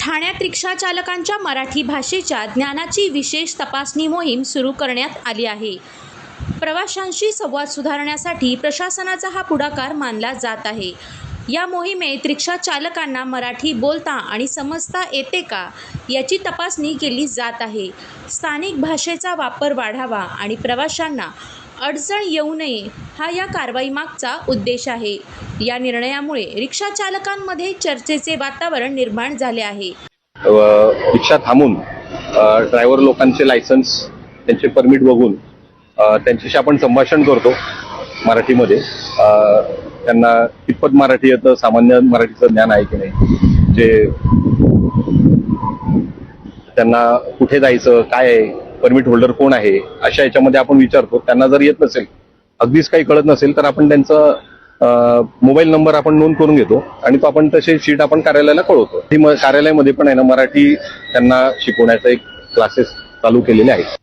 ठाण्यात रिक्षा चालकांच्या मराठी भाषेच्या ज्ञानाची विशेष तपासणी मोहीम सुरू करण्यात आली आहे। प्रवाशांशी संवाद सुधारण्यासाठी प्रशासनाचा हा पुढाकार मानला जात आहे। या मोहिमेत रिक्षा चालकांना मराठी बोलता आणि समजता येते का याची तपासणी केली जात आहे। स्थानिक भाषेचा वापर वाढावा आणि प्रवाशांना अडचण येऊ नये हा या कारवाईमागचा उद्देश आहे। या निर्णयामुळे रिक्षा चालकांमध्ये चर्चेचे वातावरण निर्माण झाले आहे। रिक्षा थांबून ड्रायव्हर लोकांचे लायसन्स, त्यांचे परमिट बघून त्यांच्याशी आपण संभाषण करतो मराठीमध्ये। त्यांना कितपत मराठी येतं, सामान्य मराठीचं ज्ञान आहे की नाही, जे त्यांना कुठे जायचं, काय आहे, परमिट होल्डर कोण आहे, अशा याच्यामध्ये आपण विचारतो। त्यांना जर येत नसेल, अगदीच काही कळत नसेल, तर आपण त्यांचं मोबाईल नंबर आपण नोंद करून घेतो आणि तो आपण तसे शीट आपण कार्यालयाला कळवतो। कार्यालयामध्ये पण आहे ना, मराठी त्यांना शिकवण्याचा एक क्लासेस चालू केलेले आहेत।